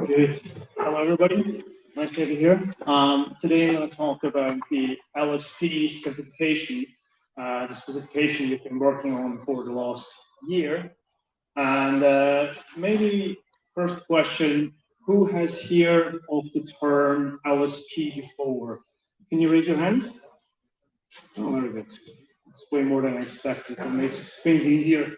Good. Hello, everybody. Nice to have you here. Today I'm going to talk about the LSP specification, the specification we've been working on for the last year. And maybe first question, who has heard of the term LSP before? Can you raise your hand? Oh, very good. It's way more than I expected. It makes things easier.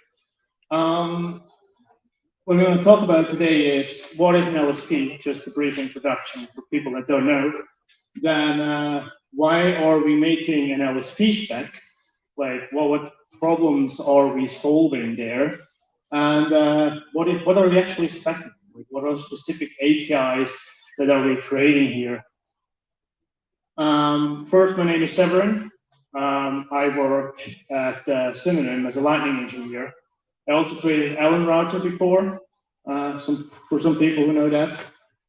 What we're going to talk about today is what is an LSP, just a brief introduction for people that don't know. Then why are we making an LSP spec? Like what problems are we solving there? And what are we actually specing? Like, what are specific APIs that are we creating here? First, my name is Severin. I work at Severin as a Lightning engineer. I also created Allen router before, for some people who know that.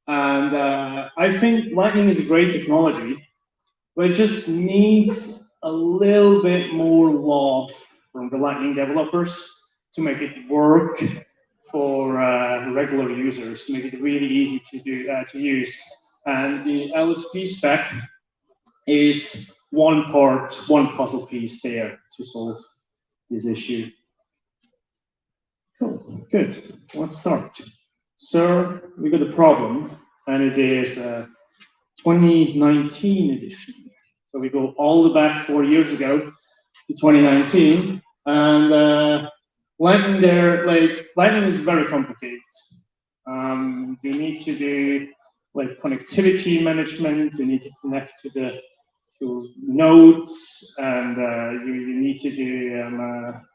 And I think Lightning is a great technology, but it just needs a little bit more love from the Lightning developers to make it work for regular users, to make it really easy to use. And the LSP spec is one puzzle piece there to solve this issue. Cool, good. Let's start. So we got a problem, and it is 2019 edition. So we go all the back 4 years ago to 2019, and Lightning there, Lightning is very complicated. You need to do connectivity management. You need to connect to nodes, and you need to do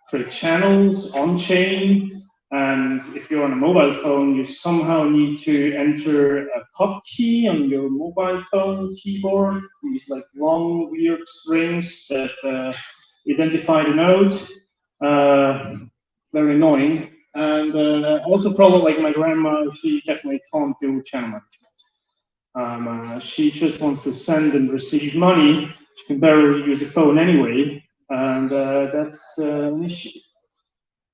create channels on chain. And if you're on a mobile phone, you somehow need to enter a pub key on your mobile phone keyboard. These long, weird strings that identify the node. Very annoying. And also probably my grandma, she definitely can't do channel management. She just wants to send and receive money. She can barely use a phone anyway, and that's an issue.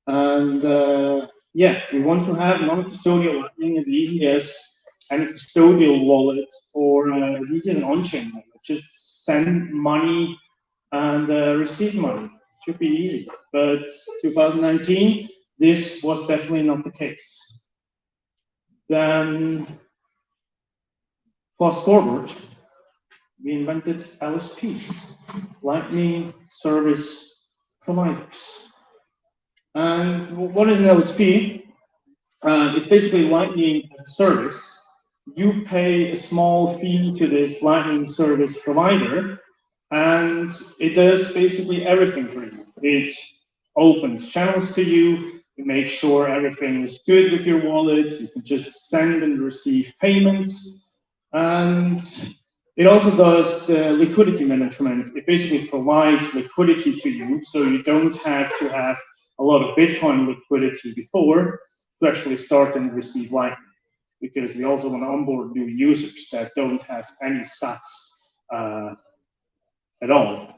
And yeah, we want to have non-custodial Lightning as easy as any custodial wallet, or as easy as an on-chain wallet. Just send money and receive money. It should be easy. But 2019, this was definitely not the case. Then fast forward, we invented LSPs, Lightning Service Providers. And what is an LSP? It's basically Lightning as a service. You pay a small fee to the Lightning service provider, and it does basically everything for you. It opens channels to you. It makes sure everything is good with your wallet. You can just send and receive payments. And it also does the liquidity management. It basically provides liquidity to you, so you don't have to have a lot of Bitcoin liquidity before to actually start and receive Lightning, because we also want to onboard new users that don't have any sats at all.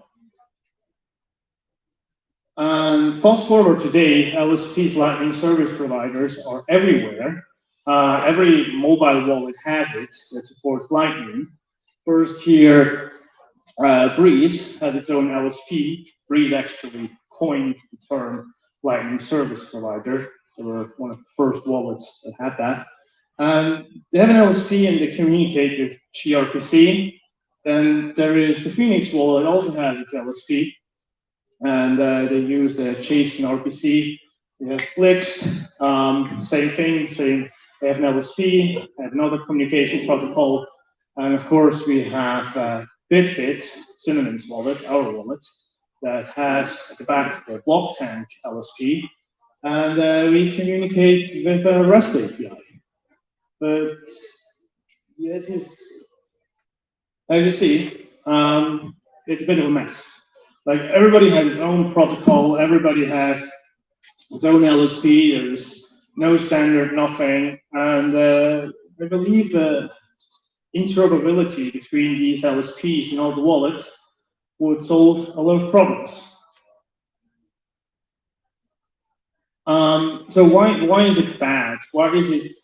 And fast forward today, LSPs, Lightning service providers, are everywhere. Every mobile wallet has it that supports Lightning. First here, 𝗲𝗄𝐿 has its own LSP. 𝗲𝗄𝐿 actually coined the term Lightning service provider. They were one of the first wallets that had that. And they have an LSP and they communicate with gRPC. Then there is the Phoenix wallet, also has its LSP. And they use the JSON RPC. They have 𝗲𝗏𝗏𝗏, same thing, they have an LSP, they have another communication protocol. And of course, we have 𝗏𝗏𝗃𝗃, Synonyms wallet, our wallet, that has at the back the blocktank LSP, and we communicate with a REST API. But as you see, it's a bit of a mess. Everybody has its own protocol, everybody has its own LSP, there's no standard, nothing, and I believe interoperability between these LSPs and all the wallets would solve a lot of problems. So why is it bad? Why is it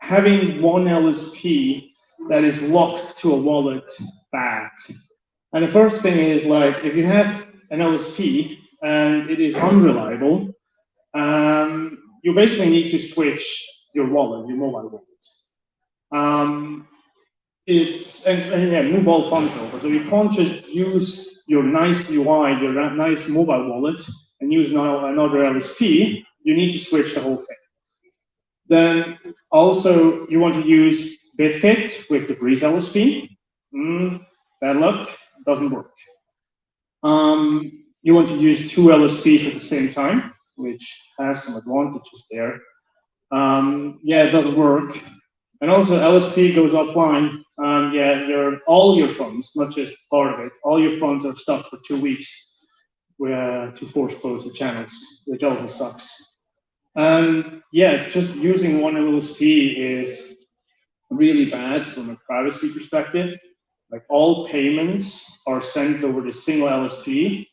having one LSP that is locked to a wallet bad. And the first thing is, like, if you have an LSP and it is unreliable, you basically need to switch your wallet, your mobile wallet. And move all funds over. So you can't just use your nice UI, your nice mobile wallet, and use another LSP. You need to switch the whole thing. Then also you want to use BitKit with the Breeze LSP. Bad luck, doesn't work. You want to use two LSPs at the same time, which has some advantages there. Yeah, it doesn't work. And also LSP goes offline. Yeah, all your funds, not just part of it, all your funds are stuck for 2 weeks to force close the channels, which also sucks. Yeah, just using one LSP is really bad from a privacy perspective. Like, all payments are sent over the single LSP.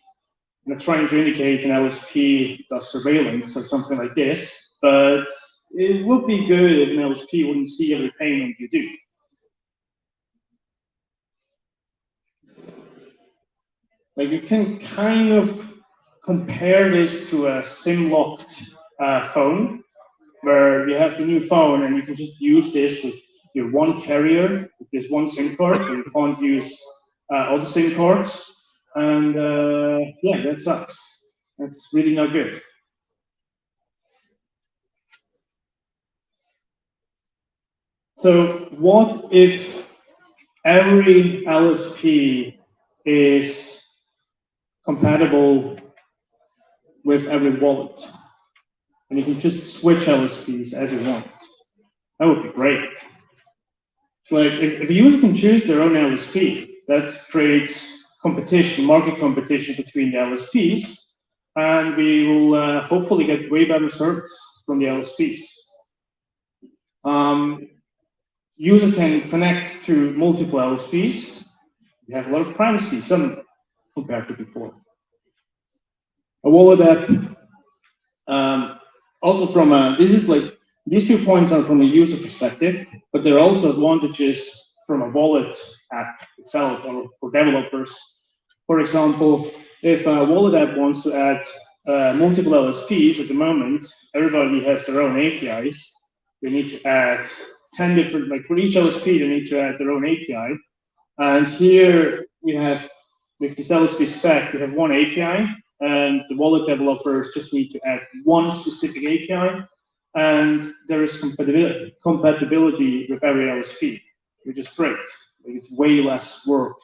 I'm not trying to indicate an LSP does surveillance or something like this, but it would be good if an LSP wouldn't see every payment you do. Like, you can kind of compare this to a SIM-locked phone, where you have a new phone and you can just use this with your one carrier, with this one SIM card, so you can't use other SIM cards. And yeah, that sucks. That's really not good. So what if every LSP is compatible with every wallet, and you can just switch LSPs as you want? That would be great. It's like, if a user can choose their own LSP, that creates competition, market competition between the LSPs, and we will hopefully get way better service from the LSPs. User can connect to multiple LSPs. We have a lot of privacy, some compared to before. A wallet app, also from these 2 points are from a user perspective, but there are also advantages from a wallet app itself or for developers. For example, if a wallet app wants to add multiple LSPs, at the moment, everybody has their own APIs. They need to add 10 different, like, for each LSP, they need to add their own API. And here we have, with this LSP spec, we have one API, and the wallet developers just need to add one specific API, and there is compatibility with every LSP, which is great. It's way less work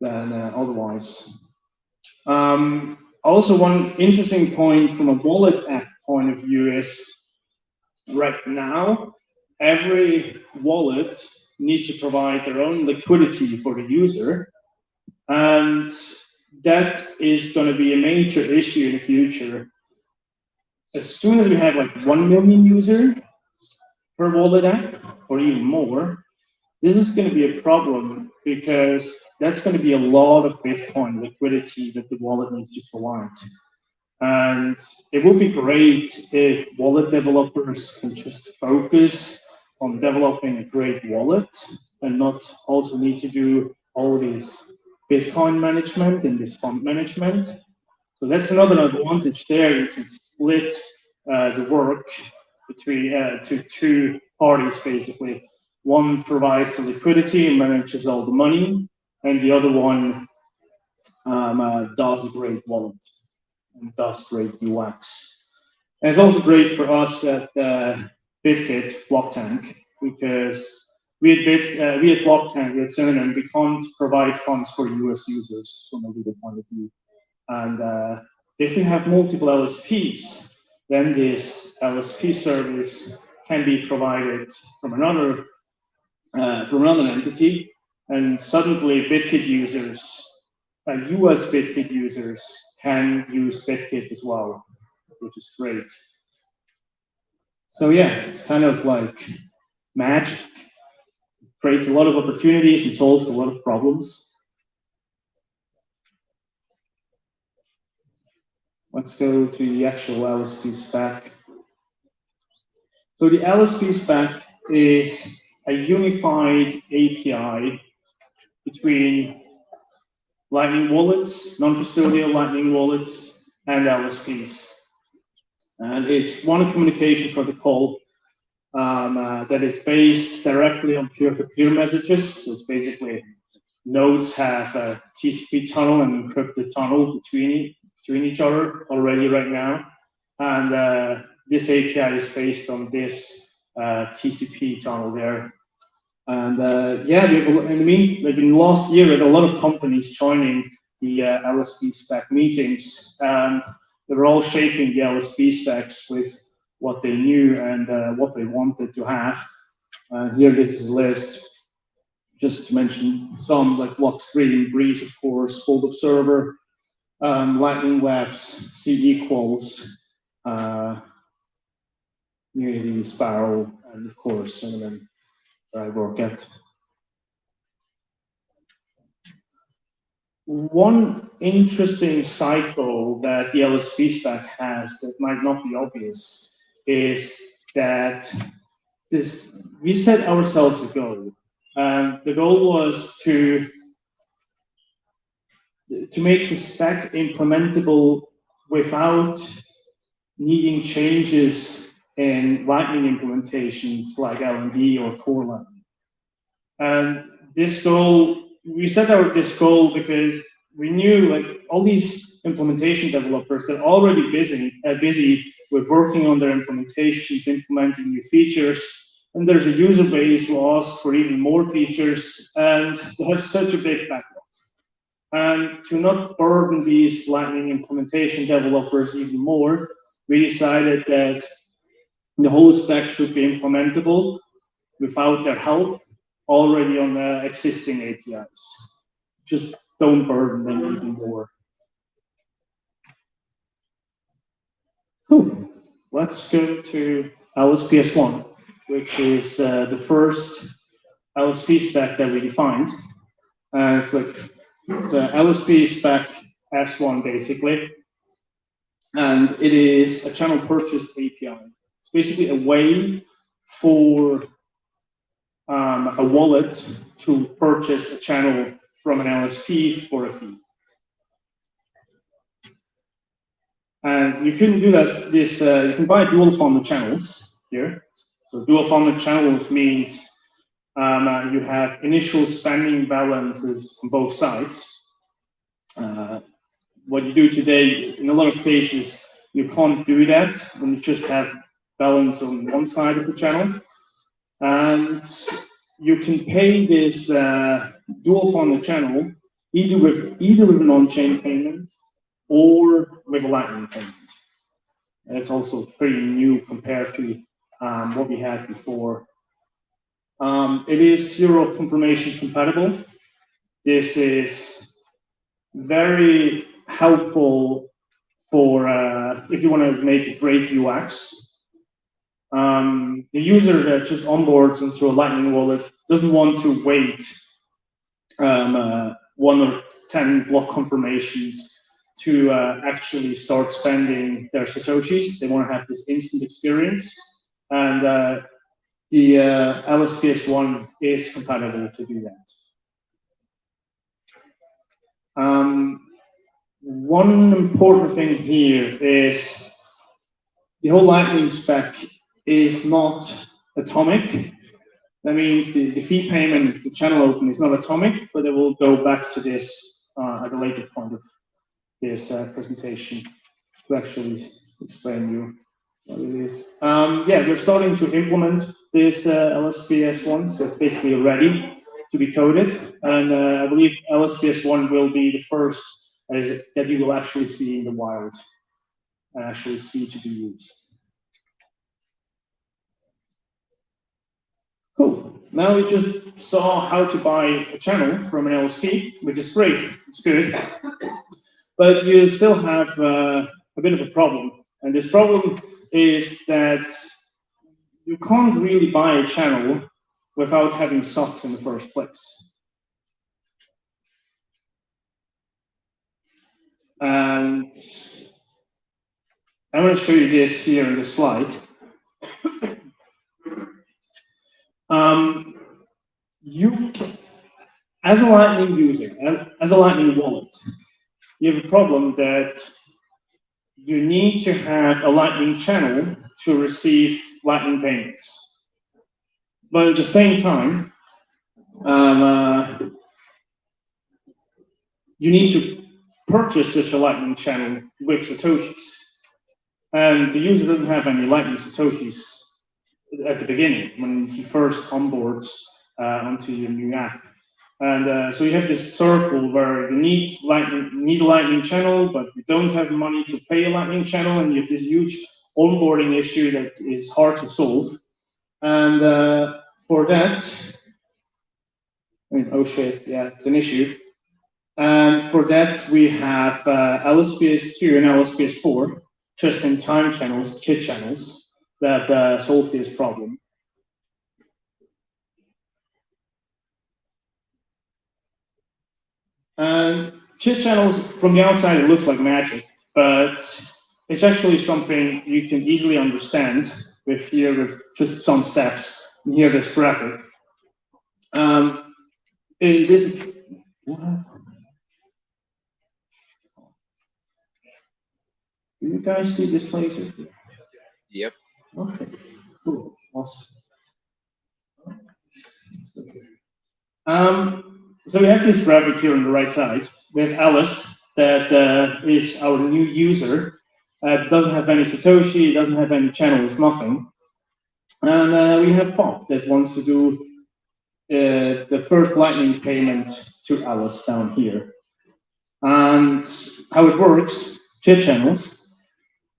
than otherwise. Also, one interesting point from a wallet app point of view is, right now, every wallet needs to provide their own liquidity for the user, and that is going to be a major issue in the future. As soon as we have like 1 million users per wallet app, or even more, this is going to be a problem, because that's going to be a lot of Bitcoin liquidity that the wallet needs to provide. And it would be great if wallet developers can just focus on developing a great wallet and not also need to do all this Bitcoin management and this fund management. So that's another advantage there. You can split the work between to 2 parties, basically. One provides the liquidity and manages all the money, and the other one does a great wallet and does great UX. And it's also great for us at BitKit Blocktank, because we at Blocktank, we at Severin, we can't provide funds for US users from a legal point of view. And if we have multiple LSPs, then this LSP service can be provided from another entity, and suddenly BitKit users, US BitKit users, can use BitKit as well, which is great. So yeah, it's kind of like magic. It creates a lot of opportunities and solves a lot of problems. Let's go to the actual LSP spec. So the LSP spec is a unified API between Lightning wallets, non-custodial Lightning wallets, and LSPs. And it's one communication protocol that is based directly on peer-to-peer messages. So it's basically nodes have a TCP tunnel and encrypted tunnel between each other already right now. And this API is based on this TCP tunnel there. And yeah, we have, like in the last year, we had a lot of companies joining the LSP spec meetings, and they were all shaping the LSP specs with what they knew and what they wanted to have. Here, this is a list, just to mention some, like Block3, Breeze, of course, Cold Observer, Lightning Labs, C equals, Unity, Sparrow, and of course, Severin, where I work at. One interesting cycle that the LSP spec has that might not be obvious is that we set ourselves a goal. The goal was to make the spec implementable without needing changes in Lightning implementations like LND or Core Lightning. And this goal, we set out this goal because we knew, like, all these implementation developers, they're already busy with working on their implementations, implementing new features, and there's a user base who asks for even more features, and they have such a big backlog. And to not burden these Lightning implementation developers even more, we decided that the whole spec should be implementable without their help already on the existing APIs. Just don't burden them even more. Cool. Let's go to LSPS1, which is the first LSP spec that we defined. It's a LSP spec S1 basically, and it is a channel purchase API. It's basically a way for a wallet to purchase a channel from an LSP for a fee. And you can do that. You can buy dual-funded channels here. So dual-funded channels means you have initial spending balances on both sides. What you do today, in a lot of cases, you can't do that when you just have balance on one side of the channel. And you can pay this dual-funded channel either with an on-chain payment or with a Lightning payment. And it's also pretty new compared to what we had before. It is zero confirmation compatible. This is very helpful for if you want to make a great UX. The user that just onboards into a Lightning wallet doesn't want to wait 1 or 10 block confirmations to actually start spending their Satoshis. They want to have this instant experience, and the LSPS1 is compatible to do that. One important thing here is the whole Lightning spec is not atomic. That means the fee payment, the channel open is not atomic, but I will go back to this at a later point of this presentation to actually explain you what it is. Yeah, we're starting to implement this LSPS1, so it's basically ready to be coded, and I believe LSPS1 will be the first that you will actually see in the wild and actually see to be used. Cool. Now we just saw how to buy a channel from an LSP, which is great. It's good. But you still have a bit of a problem. And this problem is that you can't really buy a channel without having sats in the first place. And I'm going to show you this here in the slide. as a Lightning user, as a Lightning wallet, you have a problem that you need to have a Lightning channel to receive Lightning payments. But at the same time, you need to purchase such a Lightning channel with Satoshis. And the user doesn't have any Lightning Satoshis at the beginning when he first onboards onto your new app. And so you have this circle where you need a Lightning channel, but you don't have money to pay a Lightning channel, and you have this huge onboarding issue that is hard to solve. And for that, oh shit, yeah, it's an issue. And for that, we have LSPS2 and LSPS4, just-in-time channels, chit channels, that solve this problem. And chit channels, from the outside, it looks like magic, but it's actually something you can easily understand with just some steps. And here, this graphic. In this, do you guys see this laser? Yep. Okay, cool, awesome. So we have this graphic here on the right side. We have Alice, that is our new user. Doesn't have any Satoshi, doesn't have any channels, nothing. And we have Bob that wants to do the first Lightning payment to Alice down here. And how it works, chit channels,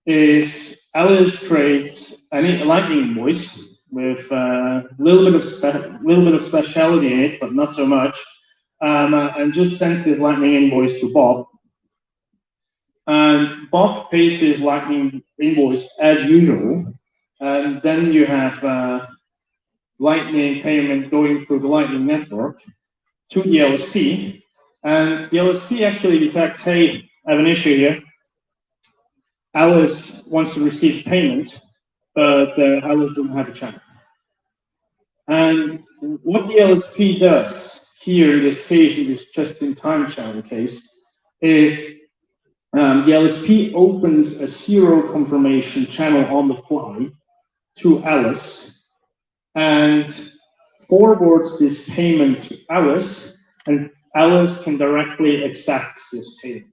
is Alice creates a Lightning invoice with a little bit of speciality in it, but not so much, and just sends this Lightning invoice to Bob. And Bob pays this Lightning invoice as usual, and then you have Lightning payment going through the Lightning network to the LSP, and the LSP actually detects, hey, I have an issue here. Alice wants to receive payment, but Alice doesn't have a channel. And what the LSP does here, in this case, in this just-in-time channel case, is the LSP opens a zero confirmation channel on the fly to Alice and forwards this payment to Alice, and Alice can directly accept this payment.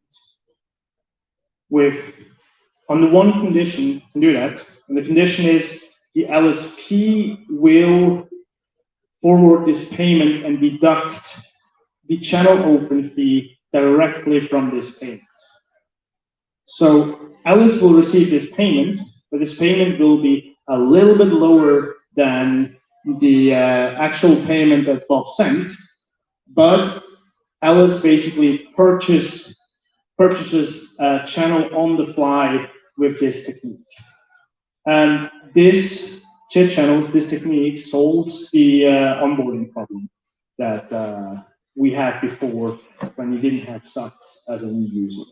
On the one condition, you can do that, and the condition is the LSP will forward this payment and deduct the channel open fee directly from this payment. So Alice will receive this payment, but this payment will be a little bit lower than the actual payment that Bob sent, but Alice basically purchases a channel on the fly with this technique. And this chit channels, this technique solves the onboarding problem that we had before when you didn't have SATs as a new user.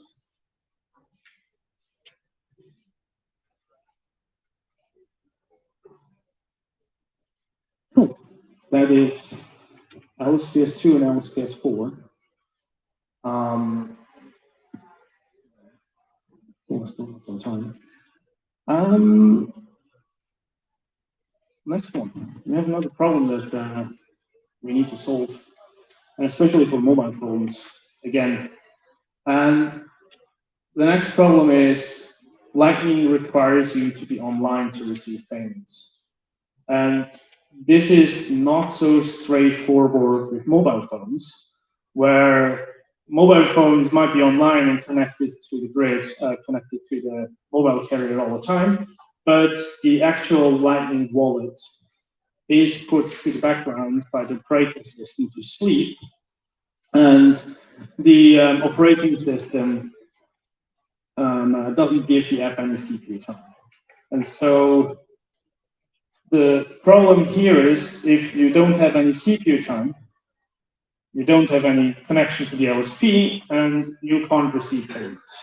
Cool. That is LSPS2 and LSPS4. Still some time. Next one. We have another problem that we need to solve, and especially for mobile phones again. And the next problem is Lightning requires you to be online to receive payments. And this is not so straightforward with mobile phones, where mobile phones might be online and connected to the grid, connected to the mobile carrier all the time, but the actual Lightning wallet is put to the background by the operating system to sleep, and the operating system doesn't give the app any CPU time. And so the problem here is if you don't have any CPU time, you don't have any connection to the LSP, and you can't receive payments.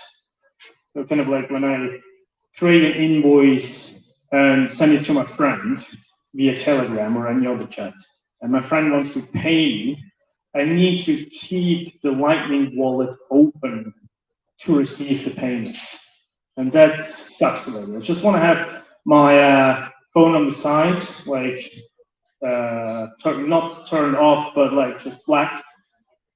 So kind of like when I create an invoice and send it to my friend via Telegram or any other chat, and my friend wants to pay me, I need to keep the Lightning wallet open to receive the payment. And that sucks a little. I just want to have my phone on the side, like not turned off, but like just black.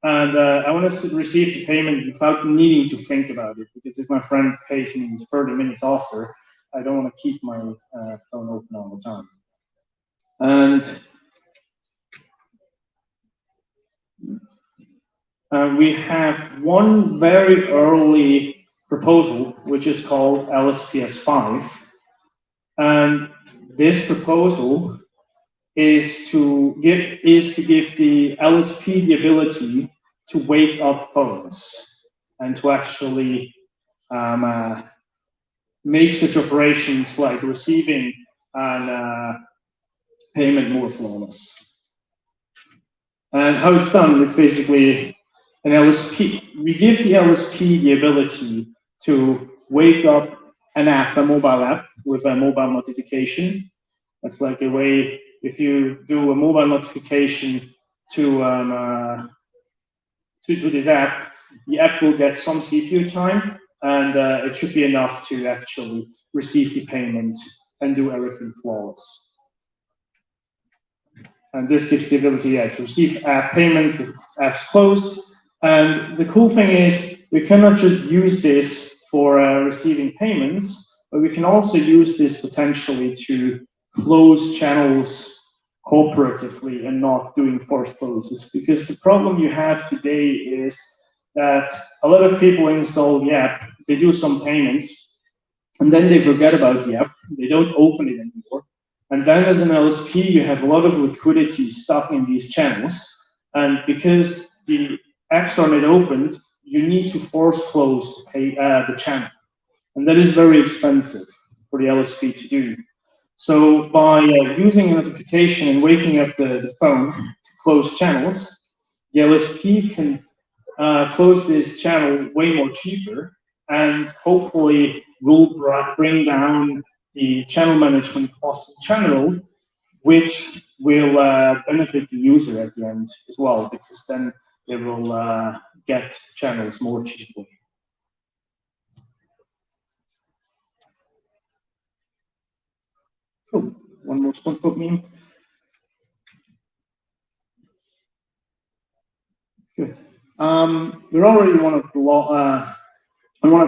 And I want to receive the payment without needing to think about it, because if my friend pays me 30 minutes after, I don't want to keep my phone open all the time. And we have one very early proposal, which is called LSPS5. And this proposal is to give the LSP the ability to wake up phones and to actually make such operations like receiving and payment more flawless. And how it's done, it's basically an LSP. We give the LSP the ability to wake up an app, a mobile app, with a mobile notification. That's like a way, if you do a mobile notification to this app, the app will get some CPU time, and it should be enough to actually receive the payment and do everything flawless. And this gives the ability to receive app payments with apps closed. And the cool thing is, we cannot just use this for receiving payments, but we can also use this potentially to close channels cooperatively and not doing forced closes. Because the problem you have today is that a lot of people install the app, they do some payments, and then they forget about the app, they don't open it anymore. And then as an LSP, you have a lot of liquidity stuck in these channels. And because the apps are not opened, you need to force close the channel. And that is very expensive for the LSP to do. So by using a notification and waking up the phone to close channels, the LSP can close this channel way more cheaper, and hopefully will bring down the channel management cost in general, which will benefit the user at the end as well, because then they will get channels more cheaply. Cool. One more SpongeBob meme. Good. We're already one of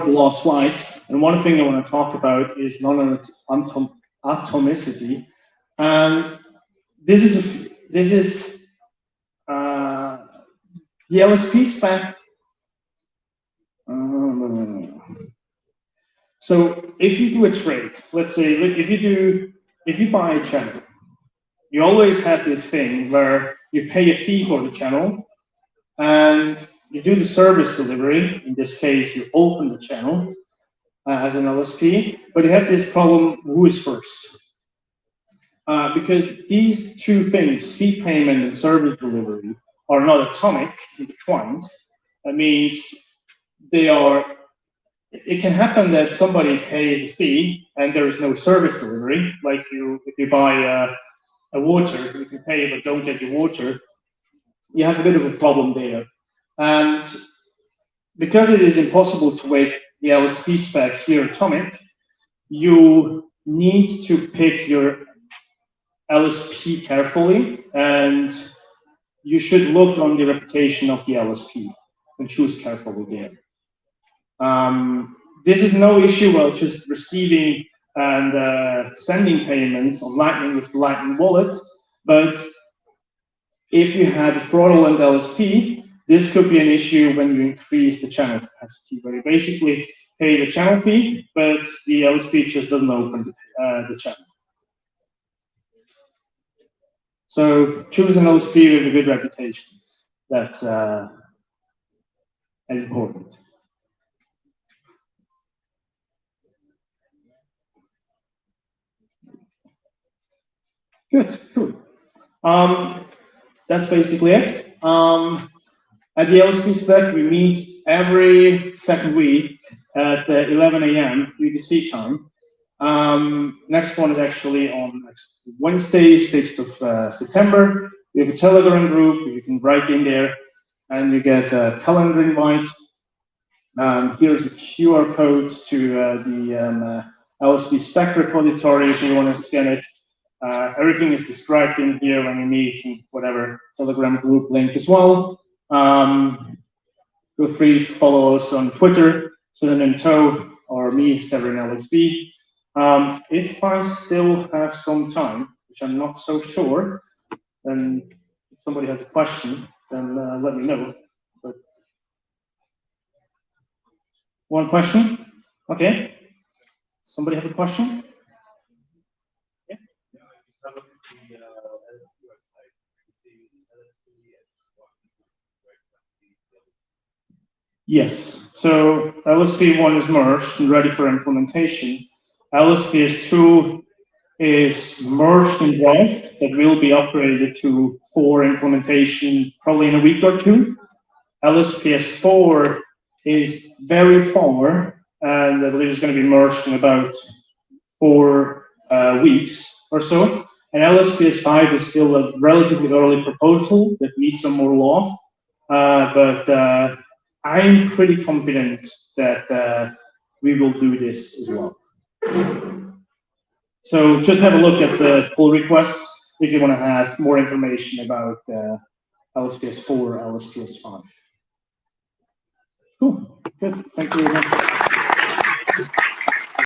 the last slides, and one thing I want to talk about is non-atomicity, and this is the LSP spec. So if you do a trade, let's say if you buy a channel, you always have this thing where you pay a fee for the channel, and you do the service delivery. In this case, you open the channel as an LSP, but you have this problem: who is first? Because these two things, fee payment and service delivery, are not atomic, intertwined. That means they are. It can happen that somebody pays a fee and there is no service delivery. Like if you buy a water, you can pay but don't get your water. You have a bit of a problem there. And because it is impossible to make the LSP spec here atomic, you need to pick your LSP carefully, and you should look on the reputation of the LSP and choose carefully there. This is no issue while just receiving and sending payments on Lightning with the Lightning wallet, but if you had a fraudulent LSP, this could be an issue when you increase the channel capacity, where you basically pay the channel fee, but the LSP just doesn't open the channel. So choose an LSP with a good reputation. That's important. Good, cool. That's basically it. At the LSP spec, we meet every second week at 11 a.m. UTC time. Next one is actually on next Wednesday, 6th of September. We have a Telegram group, you can write in there, and you get a calendar invite. Here's a QR code to the LSP spec repository if you want to scan it. Everything is described in here when you meet in whatever Telegram group link as well. Feel free to follow us on Twitter, Synonym 𝗏, or me, Severin LSP. If I still have some time, which I'm not so sure, then if somebody has a question, then let me know. But one question? Okay. Somebody have a question? Yeah. Yes. So LSP1 is merged and ready for implementation. LSPS2 is merged in draft, but will be upgraded to 4 implementation probably in a week or 2. LSPS4 is very far, and I believe it's going to be merged in about 4 weeks or so. And LSPS5 is still a relatively early proposal that needs some more love, but I'm pretty confident that we will do this as well. So just have a look at the pull requests if you want to have more information about LSPS4 or LSPS5. Cool, good, thank you very much.